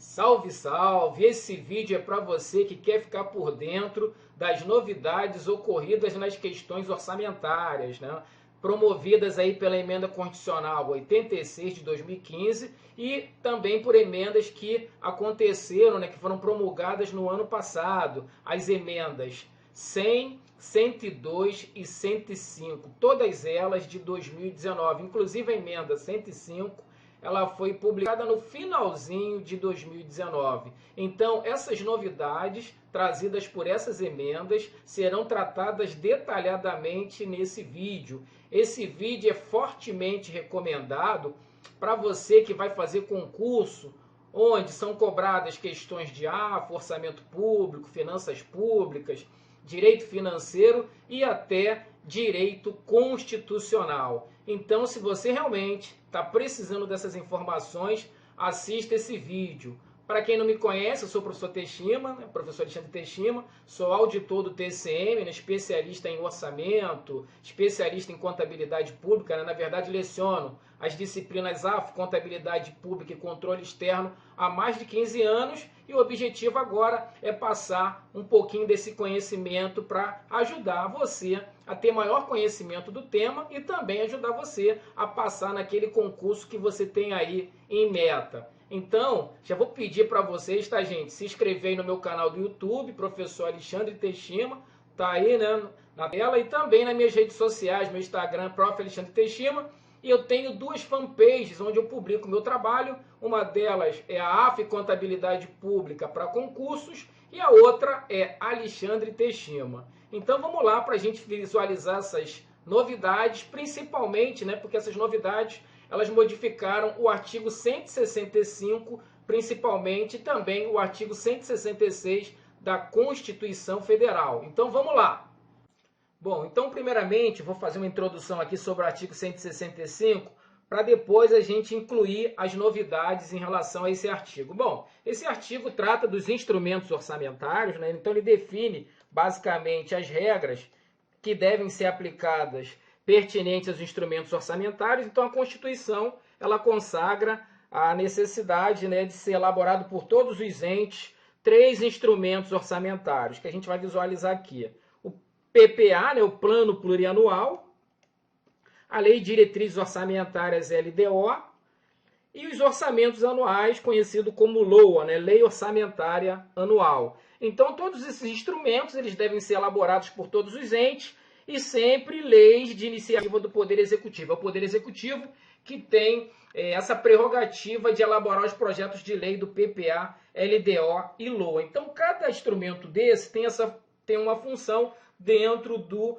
Salve, salve! Esse vídeo é para você que quer ficar por dentro das novidades ocorridas nas questões orçamentárias, né? Promovidas aí pela Emenda Constitucional 86 de 2015 e também por emendas que aconteceram, né, que foram promulgadas no ano passado, as emendas 100, 102 e 105, todas elas de 2019, inclusive a emenda 105, ela foi publicada no finalzinho de 2019. Então, essas novidades trazidas por essas emendas serão tratadas detalhadamente nesse vídeo. Esse vídeo é fortemente recomendado para você que vai fazer concurso, onde são cobradas questões de orçamento público, finanças públicas, direito financeiro e até direito constitucional. Então, se você realmente está precisando dessas informações, assista esse vídeo. Para quem não me conhece, eu sou o professor Teshima, né? Professor Alexandre Teshima, sou auditor do TCM, né? Especialista em orçamento, especialista em contabilidade pública, né? Na verdade, leciono as disciplinas AFO, Contabilidade Pública e Controle Externo há mais de 15 anos e o objetivo agora é passar um pouquinho desse conhecimento para ajudar você a ter maior conhecimento do tema e também ajudar você a passar naquele concurso que você tem aí em meta. Então, já vou pedir para vocês, tá, gente, se inscrever aí no meu canal do YouTube, Professor Alexandre Teshima, tá aí, né, na tela, e também nas minhas redes sociais, meu Instagram, Prof. Alexandre Teshima, e eu tenho duas fanpages onde eu publico meu trabalho, uma delas é a AF Contabilidade Pública para concursos, e a outra é Alexandre Teshima. Então vamos lá para a gente visualizar essas novidades, principalmente, né, porque essas novidades elas modificaram o artigo 165, principalmente, e também o artigo 166 da Constituição Federal. Então vamos lá. Bom, então primeiramente vou fazer uma introdução aqui sobre o artigo 165, para depois a gente incluir as novidades em relação a esse artigo. Bom, esse artigo trata dos instrumentos orçamentários, né? Então ele define basicamente as regras que devem ser aplicadas pertinentes aos instrumentos orçamentários. Então a Constituição ela consagra a necessidade, né, de ser elaborado por todos os entes 3 instrumentos orçamentários, que a gente vai visualizar aqui. O PPA, né, o Plano Plurianual, a Lei de Diretrizes Orçamentárias LDO e os orçamentos anuais, conhecido como LOA, né, Lei Orçamentária Anual. Então todos esses instrumentos eles devem ser elaborados por todos os entes e sempre leis de iniciativa do Poder Executivo. É o Poder Executivo que tem essa prerrogativa de elaborar os projetos de lei do PPA, LDO e LOA. Então, cada instrumento desse tem uma função dentro do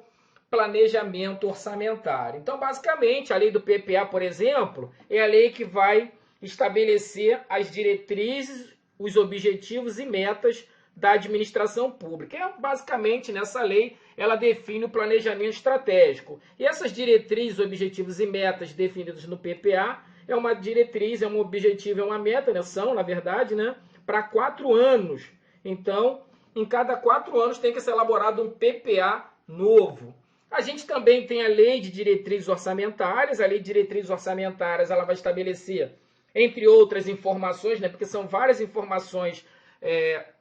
planejamento orçamentário. Então, basicamente, a lei do PPA, por exemplo, é a lei que vai estabelecer as diretrizes, os objetivos e metas da administração pública. Basicamente, nessa lei, ela define o planejamento estratégico. E essas diretrizes, objetivos e metas definidos no PPA é uma diretriz, é um objetivo, é uma meta, né? São, na verdade, né, para 4 anos. Então, em cada 4 anos tem que ser elaborado um PPA novo. A gente também tem a Lei de Diretrizes Orçamentárias. A Lei de Diretrizes Orçamentárias ela vai estabelecer, entre outras informações, né, porque são várias informações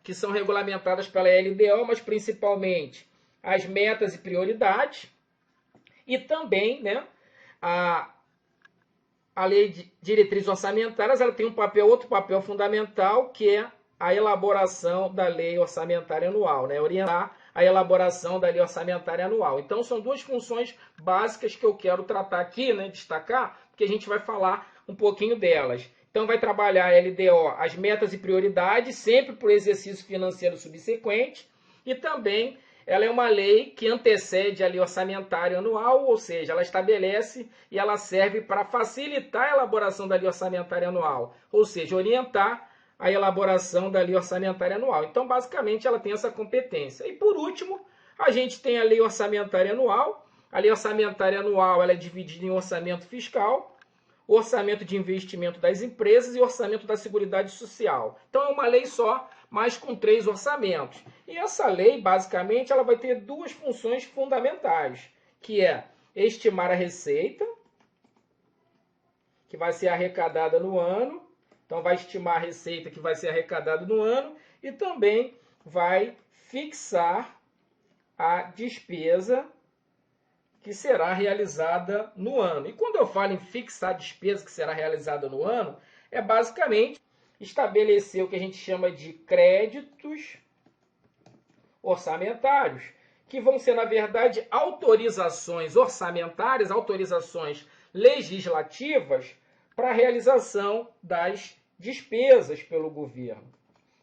que são regulamentadas pela LDO, mas principalmente as metas e prioridades, e também, né, a Lei de Diretrizes Orçamentárias ela tem outro papel fundamental, que é a elaboração da Lei Orçamentária Anual, né, orientar a elaboração da Lei Orçamentária Anual. Então, são duas funções básicas que eu quero tratar aqui, né, destacar, porque a gente vai falar um pouquinho delas. Então, vai trabalhar a LDO, as metas e prioridades, sempre por exercício financeiro subsequente, e também ela é uma lei que antecede a Lei Orçamentária Anual, ou seja, ela estabelece e ela serve para facilitar a elaboração da Lei Orçamentária Anual, ou seja, orientar a elaboração da Lei Orçamentária Anual. Então, basicamente, ela tem essa competência. E, por último, a gente tem a Lei Orçamentária Anual. A Lei Orçamentária Anual ela é dividida em orçamento fiscal, orçamento de investimento das empresas e orçamento da Seguridade Social. Então, é uma lei só, mas com 3 orçamentos. E essa lei, basicamente, ela vai ter 2 funções fundamentais, que é estimar a receita, que vai ser arrecadada no ano, Então vai estimar a receita que vai ser arrecadada no ano e também vai fixar a despesa que será realizada no ano. E quando eu falo em fixar a despesa que será realizada no ano, é basicamente estabelecer o que a gente chama de créditos orçamentários, que vão ser, na verdade, autorizações orçamentárias, autorizações legislativas para a realização das despesas pelo governo.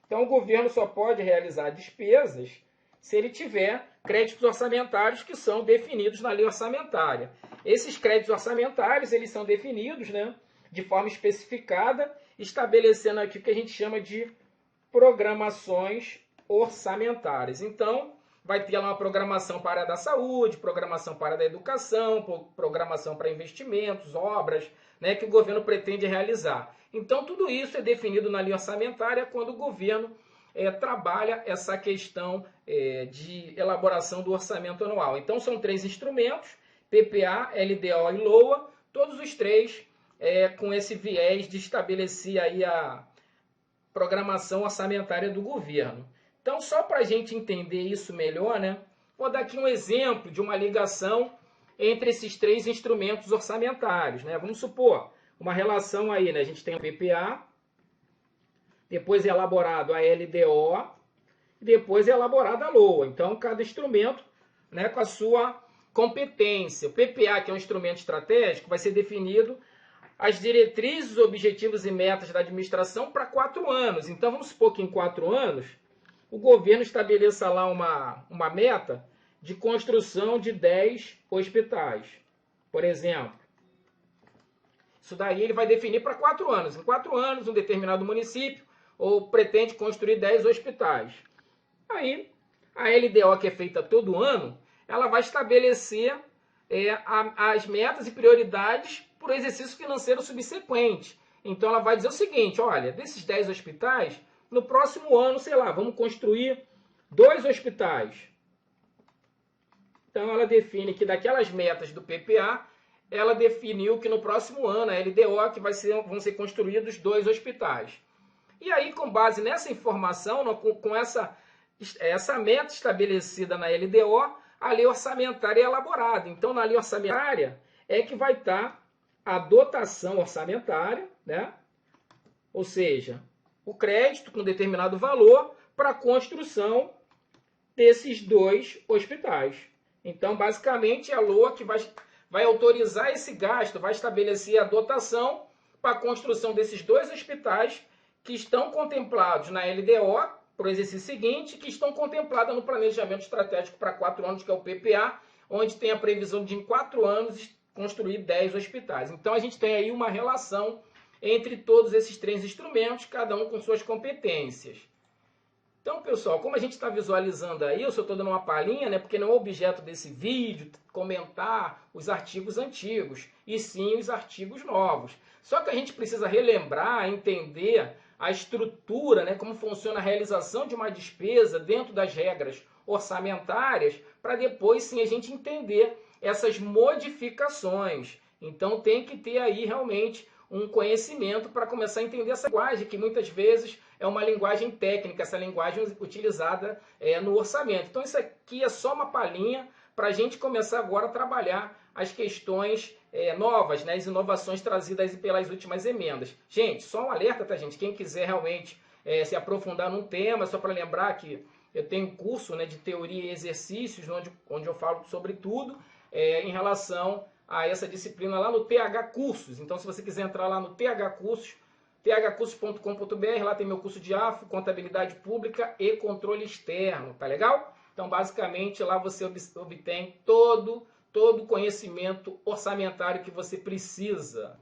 Então, o governo só pode realizar despesas se ele tiver créditos orçamentários que são definidos na lei orçamentária. Esses créditos orçamentários, eles são definidos, né, de forma especificada, estabelecendo aqui o que a gente chama de programações orçamentárias. Então, vai ter lá uma programação para a área da saúde, programação para a área da educação, programação para investimentos, obras, né, que o governo pretende realizar. Então, tudo isso é definido na lei orçamentária quando o governo trabalha essa questão de elaboração do orçamento anual. Então, são 3 instrumentos, PPA, LDO e LOA, todos os 3 com esse viés de estabelecer aí a programação orçamentária do governo. Então, só para a gente entender isso melhor, né, vou dar aqui um exemplo de uma ligação entre esses 3 instrumentos orçamentários. Né? Vamos supor uma relação aí, né? A gente tem o PPA, depois é elaborado a LDO, e depois é elaborada a LOA. Então, cada instrumento, né, com a sua competência. O PPA, que é um instrumento estratégico, vai ser definido as diretrizes, objetivos e metas da administração para 4 anos. Então, vamos supor que em 4 anos, o governo estabeleça lá uma meta de construção de 10 hospitais, por exemplo. Isso daí ele vai definir para 4 anos. Em 4 anos, um determinado município ou pretende construir 10 hospitais. Aí, a LDO, que é feita todo ano, ela vai estabelecer as metas e prioridades para o exercício financeiro subsequente. Então, ela vai dizer o seguinte, olha, desses 10 hospitais, no próximo ano, sei lá, vamos construir 2 hospitais. Então, ela define que daquelas metas do PPA, ela definiu que no próximo ano, a LDO, que vão ser construídos 2 hospitais. E aí, com base nessa informação, com essa meta estabelecida na LDO, a lei orçamentária é elaborada. Então, na lei orçamentária é que vai estar a dotação orçamentária, né? Ou seja, o crédito com determinado valor para a construção desses 2 hospitais. Então, basicamente, é a LOA que vai autorizar esse gasto, vai estabelecer a dotação para a construção desses 2 hospitais que estão contemplados na LDO para o exercício seguinte, que estão contemplados no planejamento estratégico para 4 anos, que é o PPA, onde tem a previsão de em 4 anos construir 10 hospitais. Então a gente tem aí uma relação entre todos esses 3 instrumentos, cada um com suas competências. Então, pessoal, como a gente está visualizando aí, eu só estou dando uma palhinha, né, porque não é o objeto desse vídeo comentar os artigos antigos, e sim os artigos novos. Só que a gente precisa relembrar, entender a estrutura, né, como funciona a realização de uma despesa dentro das regras orçamentárias, para depois sim a gente entender essas modificações. Então tem que ter aí realmente um conhecimento para começar a entender essa linguagem, que muitas vezes é uma linguagem técnica, essa linguagem utilizada no orçamento. Então isso aqui é só uma palhinha para a gente começar agora a trabalhar as questões novas, né, as inovações trazidas pelas últimas emendas. Gente, só um alerta, tá, gente? Quem quiser realmente se aprofundar num tema, só para lembrar que eu tenho um curso, né, de teoria e exercícios, onde eu falo sobre tudo em relação a essa disciplina lá no TH Cursos. Então, se você quiser entrar lá no TH Cursos, thcursos.com.br, lá tem meu curso de AFO, Contabilidade Pública e Controle Externo, tá legal? Então, basicamente, lá você obtém todo o conhecimento orçamentário que você precisa.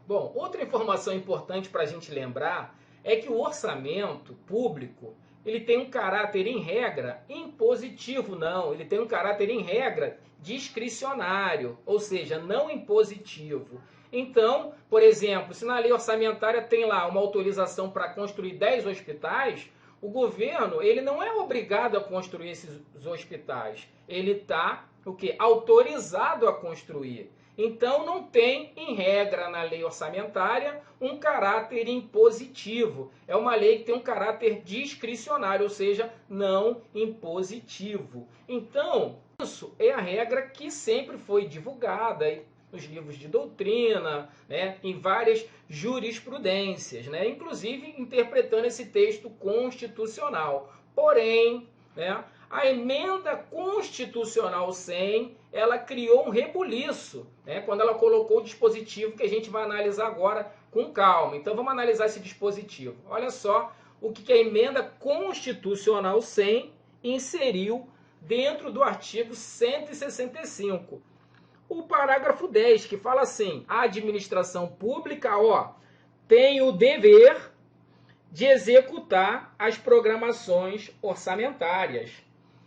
Bom, outra informação importante para a gente lembrar é que o orçamento público, ele tem um caráter, em regra, impositivo, não. Ele tem um caráter, em regra, discricionário, ou seja, não impositivo. Então, por exemplo, se na lei orçamentária tem lá uma autorização para construir 10 hospitais, o governo ele não é obrigado a construir esses hospitais. Ele está autorizado a construir. Então, não tem, em regra, na lei orçamentária, um caráter impositivo. É uma lei que tem um caráter discricionário, ou seja, não impositivo. Então, isso é a regra que sempre foi divulgada nos livros de doutrina, né, em várias jurisprudências, né, inclusive interpretando esse texto constitucional. Porém, né, a emenda constitucional 100, ela criou um rebuliço, né, quando ela colocou o dispositivo que a gente vai analisar agora com calma. Então vamos analisar esse dispositivo. Olha só o que a emenda constitucional 100 inseriu dentro do artigo 165. O parágrafo 10, que fala assim: a administração pública, tem o dever de executar as programações orçamentárias,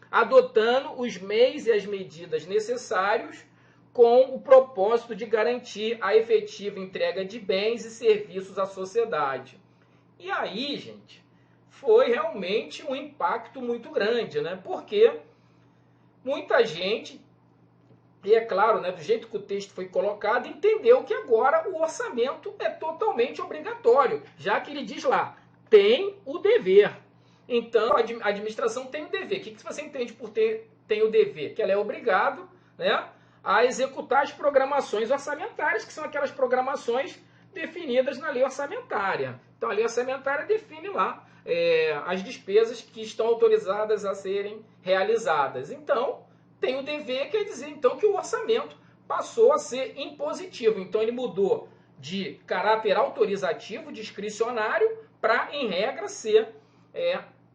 adotando os meios e as medidas necessários com o propósito de garantir a efetiva entrega de bens e serviços à sociedade. E aí, gente, foi realmente um impacto muito grande, né? Porque muita gente, e é claro, né, do jeito que o texto foi colocado, entendeu que agora o orçamento é totalmente obrigatório, já que ele diz lá, tem o dever. Então, a administração tem o dever. O que você entende por tem o dever? Que ela é obrigada, né, a executar as programações orçamentárias, que são aquelas programações definidas na lei orçamentária. Então, a lei orçamentária define lá as despesas que estão autorizadas a serem realizadas. Então, tem o dever, quer dizer, então, que o orçamento passou a ser impositivo. Então, ele mudou de caráter autorizativo, discricionário, para, em regra, ser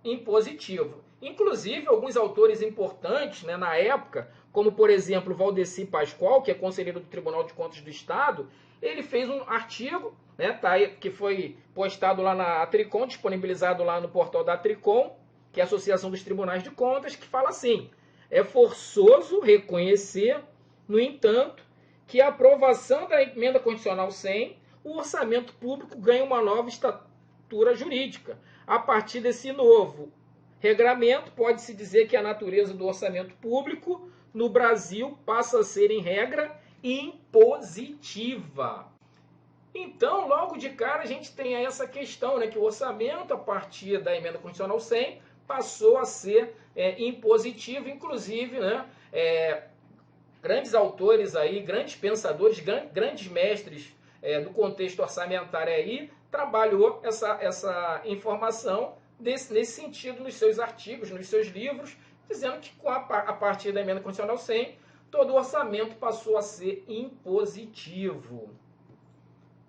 impositivo. Inclusive, alguns autores importantes, né, na época, como, por exemplo, Valdeci Pascoal, que é conselheiro do Tribunal de Contas do Estado, ele fez um artigo, né, que foi postado lá na Tricom, disponibilizado lá no portal da Tricom, que é a Associação dos Tribunais de Contas, que fala assim: é forçoso reconhecer, no entanto, que a aprovação da emenda constitucional 100, o orçamento público ganha uma nova estatura jurídica. A partir desse novo regramento, pode-se dizer que a natureza do orçamento público no Brasil passa a ser, em regra, impositiva. Então, logo de cara, a gente tem aí essa questão, né, que o orçamento, a partir da emenda constitucional 100, passou a ser impositivo, inclusive, né, grandes autores aí, grandes pensadores, grandes mestres do contexto orçamentário aí, trabalhou essa informação nesse sentido nos seus artigos, nos seus livros, dizendo que a partir da emenda constitucional 100, todo o orçamento passou a ser impositivo.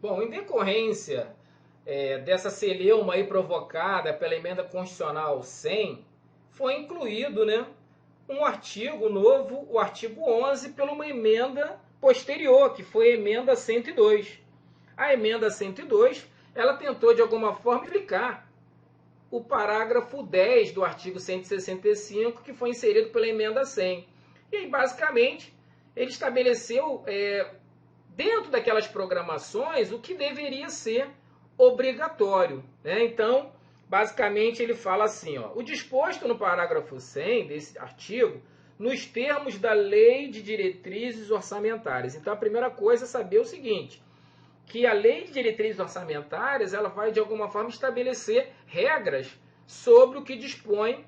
Bom, em decorrência dessa celeuma aí provocada pela emenda constitucional 100, foi incluído, né, um artigo novo, o artigo 11, por uma emenda posterior, que foi a emenda 102. A emenda 102, ela tentou de alguma forma explicar o parágrafo 10 do artigo 165, que foi inserido pela emenda 100. E aí, basicamente, ele estabeleceu, dentro daquelas programações, o que deveria ser obrigatório, né? Então, basicamente, ele fala assim, o disposto no parágrafo 100 desse artigo, nos termos da Lei de Diretrizes Orçamentárias. Então, a primeira coisa é saber o seguinte, que a Lei de Diretrizes Orçamentárias, ela vai, de alguma forma, estabelecer regras sobre o que dispõe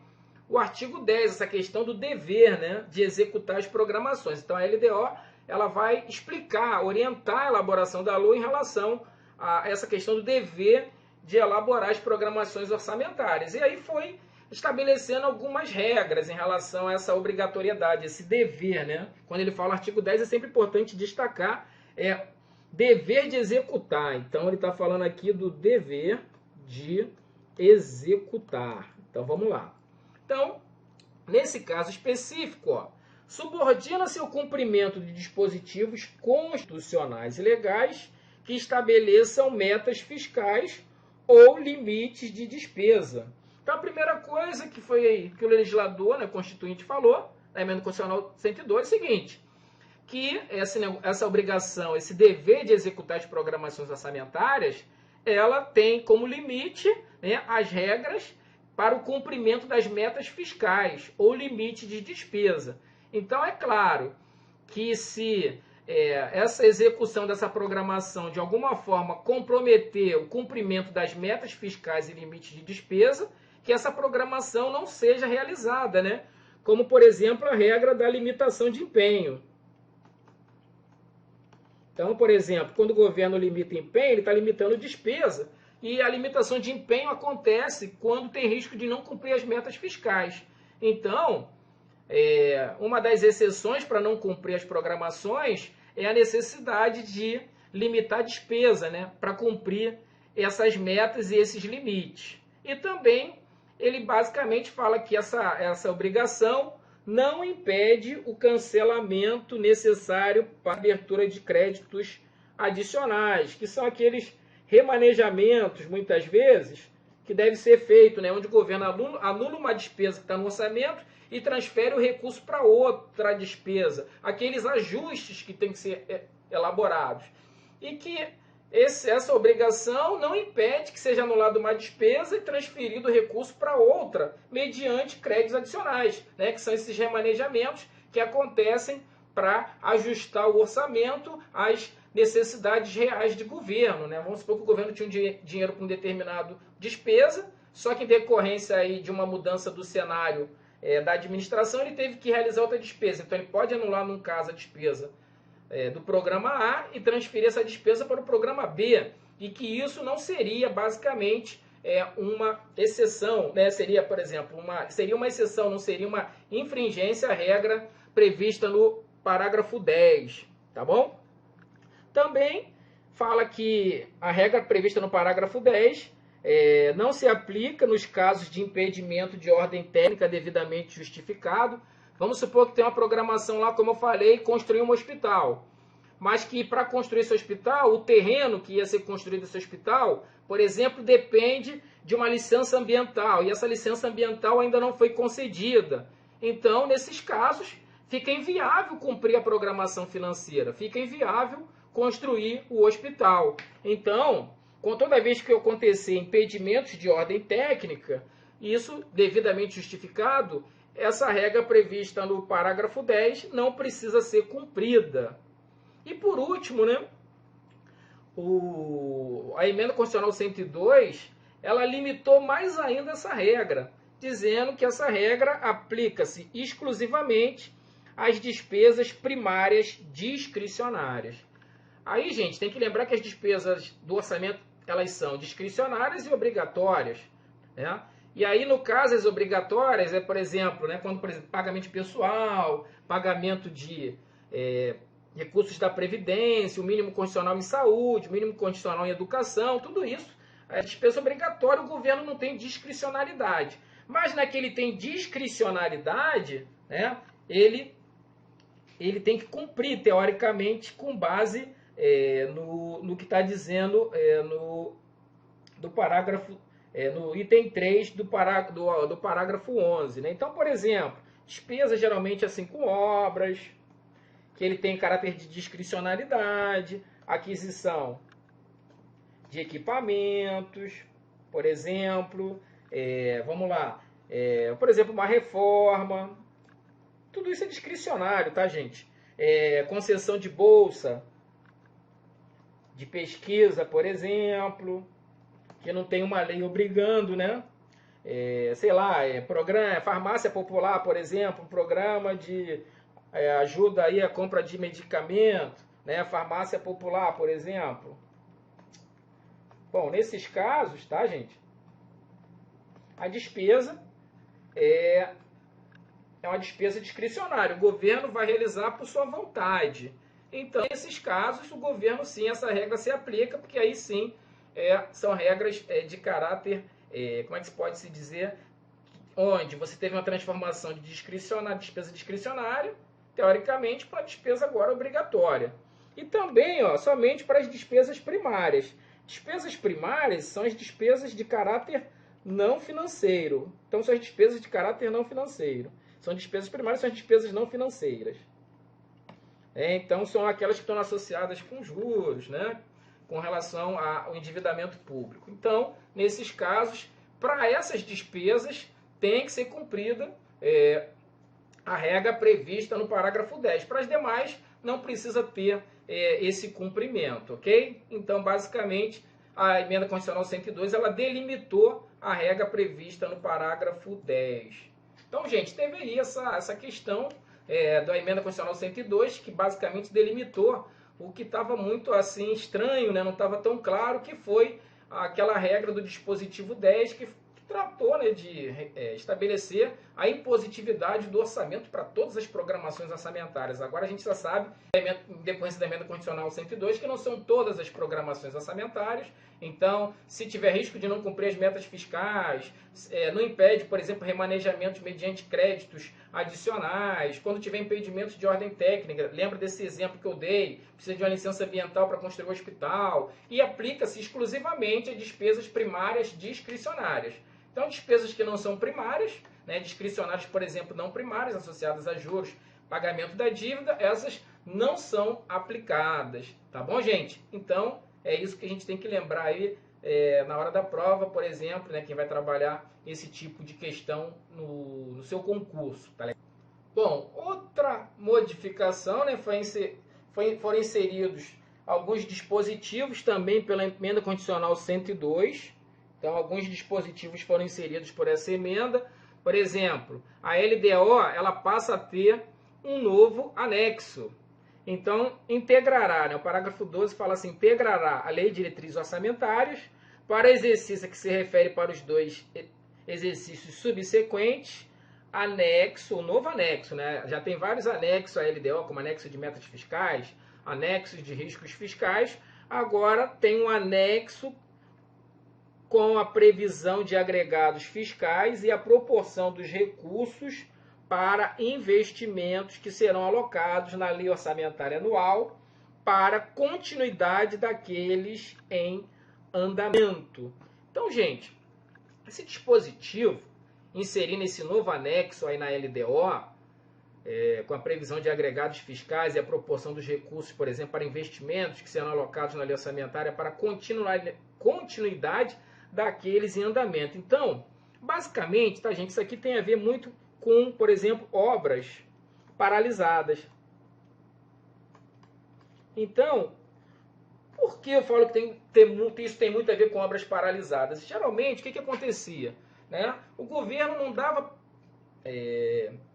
o artigo 10, essa questão do dever, né, de executar as programações. Então, a LDO, ela vai explicar, orientar a elaboração da LOA em relação a essa questão do dever de elaborar as programações orçamentárias. E aí foi estabelecendo algumas regras em relação a essa obrigatoriedade, esse dever, né? Quando ele fala artigo 10, é sempre importante destacar dever de executar. Então, ele está falando aqui do dever de executar. Então, vamos lá. Então, nesse caso específico, subordina-se ao cumprimento de dispositivos constitucionais e legais que estabeleçam metas fiscais ou limites de despesa. Então, a primeira coisa que o legislador, né, constituinte, falou na emenda constitucional 102 é o seguinte, que essa obrigação, esse dever de executar as programações orçamentárias, ela tem como limite, né, as regras para o cumprimento das metas fiscais ou limite de despesa. Então, é claro que se essa execução dessa programação de alguma forma comprometer o cumprimento das metas fiscais e limites de despesa, que essa programação não seja realizada, né? Como, por exemplo, a regra da limitação de empenho. Então, por exemplo, quando o governo limita empenho, ele está limitando despesa, e a limitação de empenho acontece quando tem risco de não cumprir as metas fiscais. Então, uma das exceções para não cumprir as programações é a necessidade de limitar a despesa, né, para cumprir essas metas e esses limites. E também ele basicamente fala que essa obrigação não impede o cancelamento necessário para a abertura de créditos adicionais, que são aqueles remanejamentos, muitas vezes, que deve ser feito, né, onde o governo anula uma despesa que está no orçamento e transfere o recurso para outra despesa. Aqueles ajustes que têm que ser elaborados. E que essa obrigação não impede que seja anulada uma despesa e transferido o recurso para outra, mediante créditos adicionais, né, que são esses remanejamentos que acontecem para ajustar o orçamento às necessidades reais de governo, né? Vamos supor que o governo tinha um dinheiro para um determinado despesa, só que em decorrência aí de uma mudança do cenário da administração, ele teve que realizar outra despesa. Então ele pode anular, num caso, a despesa do programa A e transferir essa despesa para o programa B, e que isso não seria basicamente uma exceção, né? Seria, por exemplo, seria uma exceção, não seria uma infringência à regra prevista no parágrafo 10, tá bom? Também fala que a regra prevista no parágrafo 10 não se aplica nos casos de impedimento de ordem técnica devidamente justificado. Vamos supor que tem uma programação lá, como eu falei, construir um hospital. Mas que para construir esse hospital, o terreno que ia ser construído esse hospital, por exemplo, depende de uma licença ambiental. E essa licença ambiental ainda não foi concedida. Então, nesses casos, fica inviável cumprir a programação financeira. Fica inviável construir o hospital. Então, com toda vez que acontecer impedimentos de ordem técnica, isso devidamente justificado, essa regra prevista no parágrafo 10 não precisa ser cumprida. E por último, né, a emenda constitucional 102, ela limitou mais ainda essa regra, dizendo que essa regra aplica-se exclusivamente às despesas primárias discricionárias. Aí, gente, tem que lembrar que as despesas do orçamento, elas são discricionárias e obrigatórias, né? E aí, no caso, as obrigatórias por exemplo, né, quando, por exemplo, pagamento de pessoal, pagamento de recursos da Previdência, o mínimo constitucional em saúde, o mínimo constitucional em educação, tudo isso, a despesa obrigatória, o governo não tem discricionalidade. Mas naquele tem discricionalidade, né, ele tem que cumprir, teoricamente, com base no que está dizendo do parágrafo, no item 3 do parágrafo 11. Né? Então, por exemplo, despesa geralmente assim com obras, que ele tem caráter de discricionalidade, aquisição de equipamentos, por exemplo, vamos lá, por exemplo, uma reforma, tudo isso é discricionário, tá, gente? Concessão de bolsa de pesquisa, por exemplo, que não tem uma lei obrigando, né? Sei lá, programa, farmácia popular, por exemplo, um programa de ajuda aí a compra de medicamento, né? Farmácia popular, por exemplo. Bom, nesses casos, tá, gente? A despesa é uma despesa discricionária. O governo vai realizar por sua vontade. Então, nesses casos, o governo, sim, essa regra se aplica, porque aí, sim, são regras de caráter, como é que se pode se dizer, onde você teve uma transformação de despesa discricionária, teoricamente, para a despesa agora obrigatória. E também, somente para as despesas primárias. Despesas primárias são as despesas de caráter não financeiro. Então, são as despesas de caráter não financeiro. São despesas primárias, são as despesas não financeiras. Então, são aquelas que estão associadas com juros, né? Com relação ao endividamento público. Então, nesses casos, para essas despesas, tem que ser cumprida a regra prevista no parágrafo 10. Para as demais, não precisa ter esse cumprimento, ok? Então, basicamente, a emenda constitucional 102, ela delimitou a regra prevista no parágrafo 10. Então, gente, teve aí essa questão da emenda constitucional 102, que basicamente delimitou o que estava muito assim estranho, né? Não estava tão claro, que foi aquela regra do dispositivo 10, que tratou, né, de estabelecer a impositividade do orçamento para todas as programações orçamentárias. Agora a gente já sabe, em decorrência da emenda constitucional 102, que não são todas as programações orçamentárias. Então, se tiver risco de não cumprir as metas fiscais, não impede, por exemplo, remanejamentos mediante créditos adicionais, quando tiver impedimentos de ordem técnica, lembra desse exemplo que eu dei, precisa de uma licença ambiental para construir um hospital, e aplica-se exclusivamente a despesas primárias discricionárias. Então, despesas que não são primárias, né, discricionárias, por exemplo, não primárias, associadas a juros, pagamento da dívida, essas não são aplicadas. Tá bom, gente? Então, é isso que a gente tem que lembrar aí na hora da prova, por exemplo, né, quem vai trabalhar esse tipo de questão no seu concurso. Tá legal? Bom, outra modificação, né, foram inseridos alguns dispositivos também pela emenda constitucional 102. Então, alguns dispositivos foram inseridos por essa emenda. Por exemplo, a LDO ela passa a ter um novo anexo. Então, integrará, né, o parágrafo 12 fala assim, integrará a Lei de Diretrizes Orçamentárias para exercício que se refere para os dois exercícios subsequentes, anexo, o novo anexo, né? Já tem vários anexos à LDO, como anexo de metas fiscais, anexos de riscos fiscais. Agora tem um anexo com a previsão de agregados fiscais e a proporção dos recursos para investimentos que serão alocados na Lei Orçamentária Anual para continuidade daqueles em andamento. Então, gente, esse dispositivo, inserindo esse novo anexo aí na LDO, com a previsão de agregados fiscais e a proporção dos recursos, por exemplo, para investimentos que serão alocados na Lei Orçamentária para continuidade daqueles em andamento. Então, basicamente, tá, gente, isso aqui tem a ver muito com, por exemplo, obras paralisadas. Então, por que eu falo que isso tem muito a ver com obras paralisadas? Geralmente, o que acontecia? Né? O governo não dava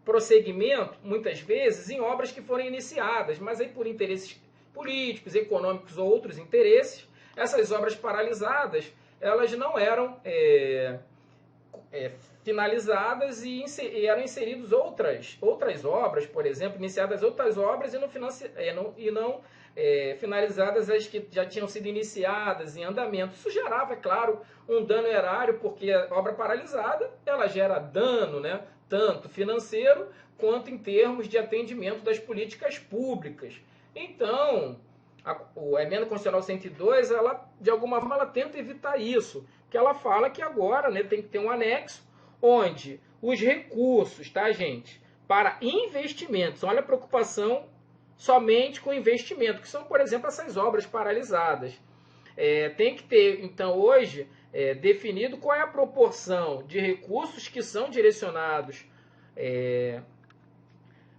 prosseguimento, muitas vezes, em obras que foram iniciadas, mas aí por interesses políticos, econômicos ou outros interesses, essas obras paralisadas, elas não eram finalizadas e eram inseridas outras obras, por exemplo, iniciadas outras obras e não finalizadas as que já tinham sido iniciadas em andamento. Isso gerava, é claro, um dano erário, porque a obra paralisada ela gera dano, né, tanto financeiro quanto em termos de atendimento das políticas públicas. Então, a emenda constitucional 102, ela, de alguma forma, ela tenta evitar isso, que ela fala que agora, né, tem que ter um anexo onde os recursos, tá, gente, para investimentos, olha a preocupação somente com investimento, que são, por exemplo, essas obras paralisadas. Tem que ter, então, hoje, definido qual é a proporção de recursos que são direcionados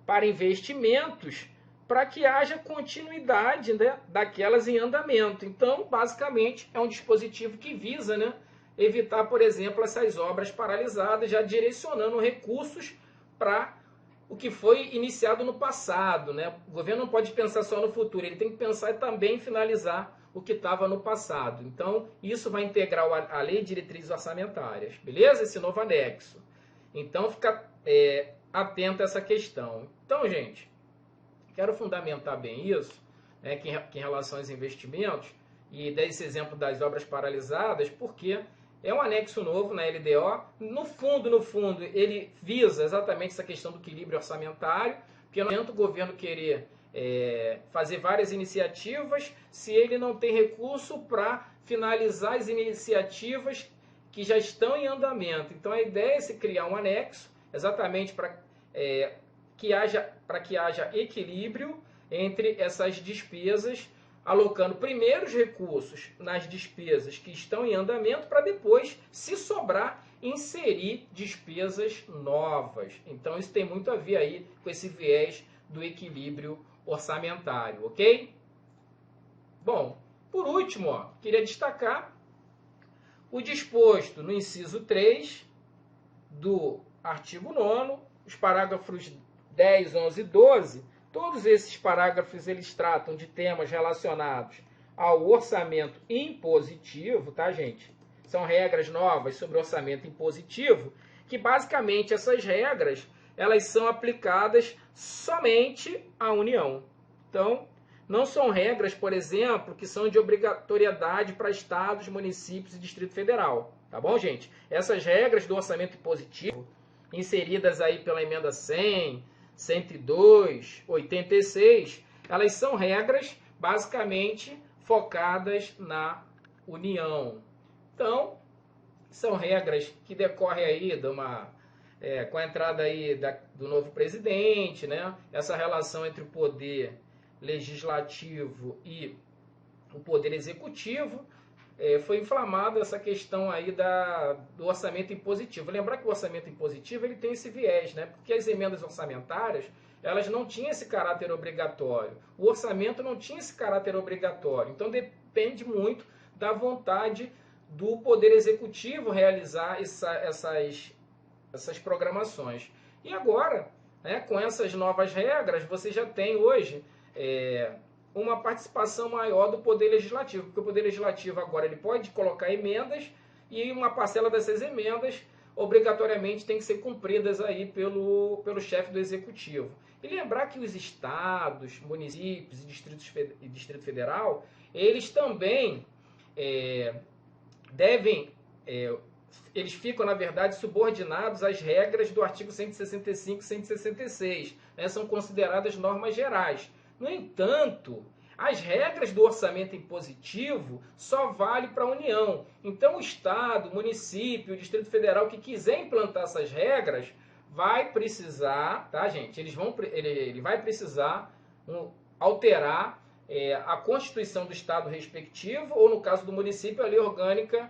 para investimentos, para que haja continuidade, né, daquelas em andamento. Então, basicamente, é um dispositivo que visa, né, evitar, por exemplo, essas obras paralisadas, já direcionando recursos para o que foi iniciado no passado. Né? O governo não pode pensar só no futuro, ele tem que pensar e também finalizar o que estava no passado. Então, isso vai integrar a Lei de Diretrizes Orçamentárias, beleza? Esse novo anexo. Então, fica atento a essa questão. Então, gente, quero fundamentar bem isso, né, que em relação aos investimentos, e dei esse exemplo das obras paralisadas, porque é um anexo novo na LDO. No fundo, ele visa exatamente essa questão do equilíbrio orçamentário, porque não adianta o governo querer fazer várias iniciativas se ele não tem recurso para finalizar as iniciativas que já estão em andamento. Então, a ideia é se criar um anexo, exatamente para que haja equilíbrio entre essas despesas, alocando primeiro os recursos nas despesas que estão em andamento, para depois, se sobrar, inserir despesas novas. Então, isso tem muito a ver aí com esse viés do equilíbrio orçamentário, ok? Bom, por último, ó, queria destacar o disposto no inciso 3 do artigo 9º, os parágrafos 10, 11 e 12, todos esses parágrafos eles tratam de temas relacionados ao orçamento impositivo, tá, gente? São regras novas sobre orçamento impositivo, que basicamente essas regras, elas são aplicadas somente à União. Então, não são regras, por exemplo, que são de obrigatoriedade para estados, municípios e Distrito Federal. Tá bom, gente? Essas regras do orçamento impositivo, inseridas aí pela emenda 100, 102, 86, elas são regras basicamente focadas na União. Então, são regras que decorrem aí de com a entrada aí do novo presidente, né? Essa relação entre o poder legislativo e o poder executivo, foi inflamada essa questão aí do orçamento impositivo. Lembrar que o orçamento impositivo ele tem esse viés, né? Porque as emendas orçamentárias elas não tinham esse caráter obrigatório. O orçamento não tinha esse caráter obrigatório. Então depende muito da vontade do poder executivo realizar essas programações. E agora, né, com essas novas regras, você já tem hoje uma participação maior do Poder Legislativo, porque o Poder Legislativo agora ele pode colocar emendas e uma parcela dessas emendas obrigatoriamente tem que ser cumpridas aí pelo chefe do Executivo. E lembrar que os estados, municípios e Distrito Federal, eles também eles ficam, na verdade, subordinados às regras do artigo 165 e 166, né? São consideradas normas gerais. No entanto, as regras do orçamento impositivo só valem para a União. Então, o Estado, o município, o Distrito Federal que quiser implantar essas regras vai precisar, tá, gente? Ele vai precisar alterar a Constituição do Estado respectivo ou, no caso do município, a Lei Orgânica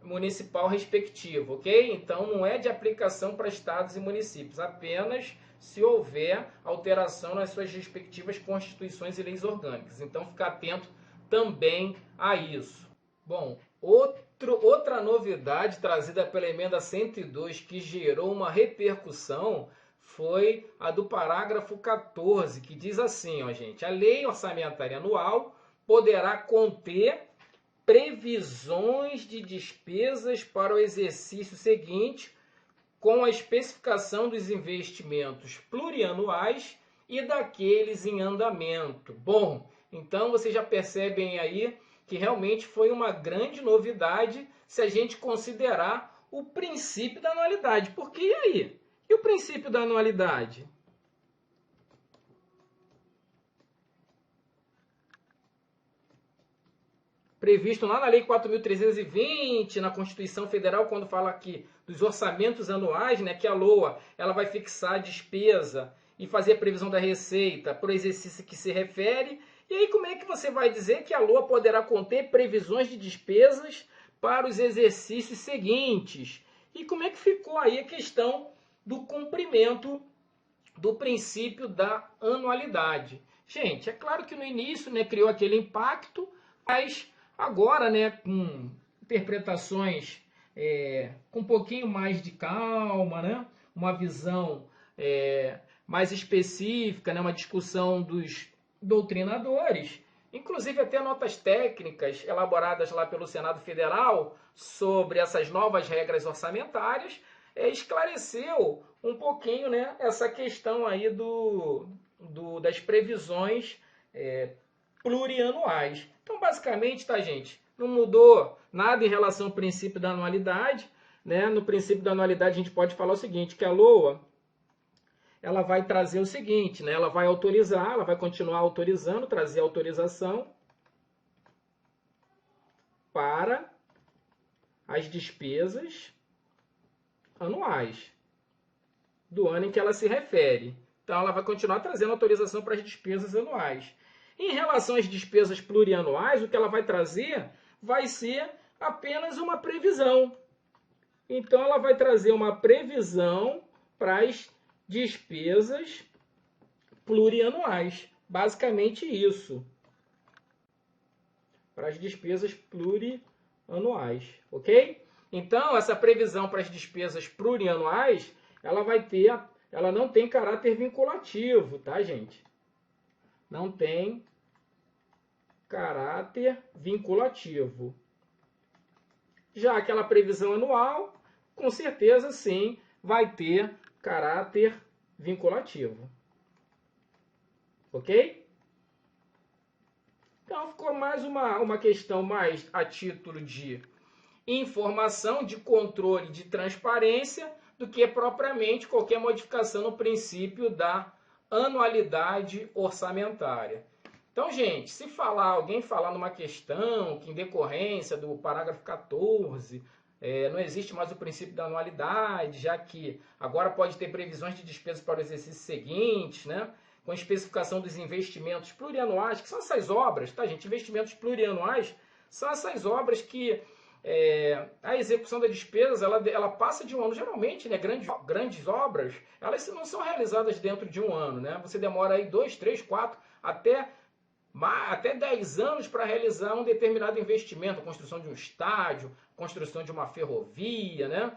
Municipal respectiva, ok? Então, não é de aplicação para estados e municípios, apenas se houver alteração nas suas respectivas constituições e leis orgânicas. Então, ficar atento também a isso. Bom, outra novidade trazida pela emenda 102 que gerou uma repercussão foi a do parágrafo 14, que diz assim, ó, gente, a lei orçamentária anual poderá conter previsões de despesas para o exercício seguinte, com a especificação dos investimentos plurianuais e daqueles em andamento. Bom, então vocês já percebem aí que realmente foi uma grande novidade se a gente considerar o princípio da anualidade. Porque e aí? E o princípio da anualidade? Previsto lá na Lei 4.320, na Constituição Federal, quando fala aqui dos orçamentos anuais, né, que a LOA ela vai fixar a despesa e fazer a previsão da receita para o exercício que se refere. E aí como é que você vai dizer que a LOA poderá conter previsões de despesas para os exercícios seguintes? E como é que ficou aí a questão do cumprimento do princípio da anualidade? Gente, é claro que no início, né, criou aquele impacto, mas agora, né, com interpretações com um pouquinho mais de calma, né, uma visão mais específica, né, uma discussão dos doutrinadores, inclusive até notas técnicas elaboradas lá pelo Senado Federal sobre essas novas regras orçamentárias, esclareceu um pouquinho, né, essa questão aí das previsões plurianuais. Então, basicamente, tá, gente? Não mudou nada em relação ao princípio da anualidade, né? No princípio da anualidade, a gente pode falar o seguinte, que a LOA ela vai trazer o seguinte, né? Ela vai autorizar, ela vai continuar autorizando, trazer autorização para as despesas anuais do ano em que ela se refere. Então, ela vai continuar trazendo autorização para as despesas anuais. Em relação às despesas plurianuais, o que ela vai trazer vai ser apenas uma previsão. Então, ela vai trazer uma previsão para as despesas plurianuais. basicamente isso. Para as despesas plurianuais, ok? Então, essa previsão para as despesas plurianuais, ela não tem caráter vinculativo, tá, gente? Não tem caráter vinculativo. Já aquela previsão anual, com certeza sim, vai ter caráter vinculativo. Ok? Então ficou mais uma questão mais a título de informação, de controle, de transparência, do que propriamente qualquer modificação no princípio da anualidade orçamentária. Então, gente, se alguém falar numa questão que em decorrência do parágrafo 14 não existe mais o princípio da anualidade, já que agora pode ter previsões de despesas para o exercício seguinte, né? Com especificação dos investimentos plurianuais, que são essas obras, tá, gente? Investimentos plurianuais são essas obras que a execução da despesa ela passa de um ano. Geralmente, né, grandes obras, elas não são realizadas dentro de um ano, né? Você demora aí 2, 3, 4, até 10 anos para realizar um determinado investimento, a construção de um estádio, a construção de uma ferrovia, né?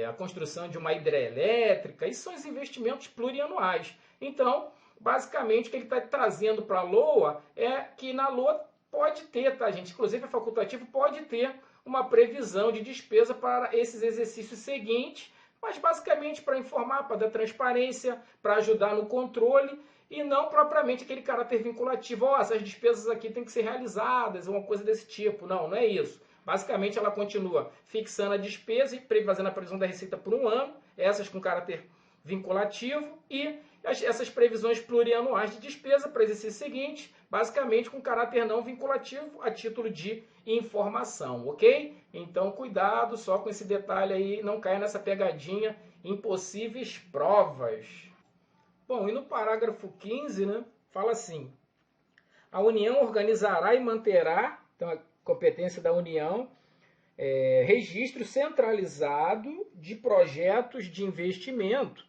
A construção de uma hidrelétrica. Isso são os investimentos plurianuais. Então, basicamente, o que ele está trazendo para a LOA é que na LOA pode ter, tá, gente? Inclusive, a facultativo pode ter uma previsão de despesa para esses exercícios seguintes, mas basicamente para informar, para dar transparência, para ajudar no controle, e não propriamente aquele caráter vinculativo. Essas despesas aqui têm que ser realizadas, uma coisa desse tipo. Não é isso. Basicamente, ela continua fixando a despesa e fazendo a previsão da receita por um ano, essas com caráter vinculativo, e essas previsões plurianuais de despesa para exercício seguinte, basicamente com caráter não vinculativo, a título de informação, ok? Então, cuidado só com esse detalhe aí, não caia nessa pegadinha, impossíveis provas. Bom, e no parágrafo 15, né, fala assim: a União organizará e manterá, então a competência da União, registro centralizado de projetos de investimento.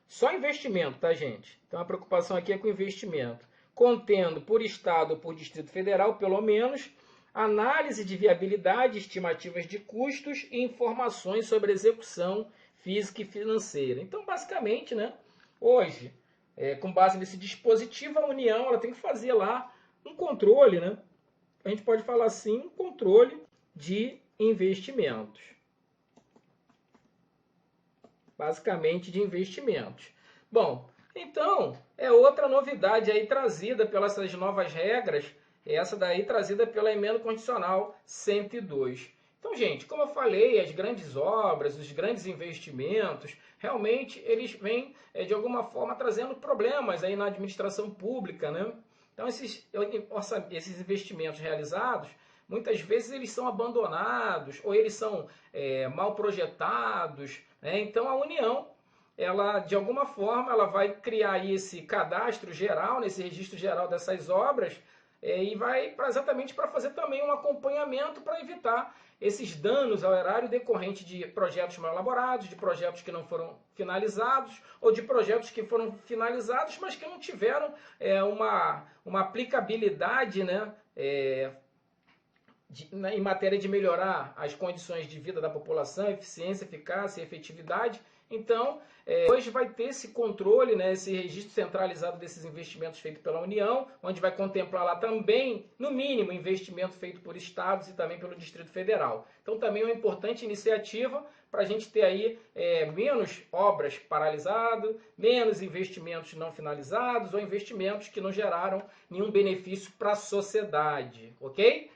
Só investimento, tá, gente? Então a preocupação aqui é com investimento. Contendo por Estado ou por Distrito Federal, pelo menos, análise de viabilidade, estimativas de custos e informações sobre execução física e financeira. Então, basicamente, né, hoje, com base nesse dispositivo, a União ela tem que fazer lá um controle, né? A gente pode falar assim, um controle de investimentos. Basicamente de investimentos. Bom, então, é outra novidade aí trazida pelas novas regras, essa daí trazida pela Emenda Constitucional 102. Então, gente, como eu falei, as grandes obras, os grandes investimentos, realmente eles vêm, de alguma forma, trazendo problemas aí na administração pública, né? Então, esses investimentos realizados, muitas vezes eles são abandonados ou eles são mal projetados, né? Então, a União, ela, de alguma forma, ela vai criar aí esse cadastro geral, nesse registro geral dessas obras, e vai exatamente para fazer também um acompanhamento para evitar esses danos ao erário decorrente de projetos mal elaborados, de projetos que não foram finalizados, ou de projetos que foram finalizados, mas que não tiveram uma aplicabilidade, né, em matéria de melhorar as condições de vida da população, eficiência, eficácia e efetividade. Então, hoje vai ter esse controle, né, esse registro centralizado desses investimentos feito pela União, onde vai contemplar lá também, no mínimo, investimento feito por estados e também pelo Distrito Federal. Então, também é uma importante iniciativa para a gente ter aí menos obras paralisadas, menos investimentos não finalizados ou investimentos que não geraram nenhum benefício para a sociedade, ok?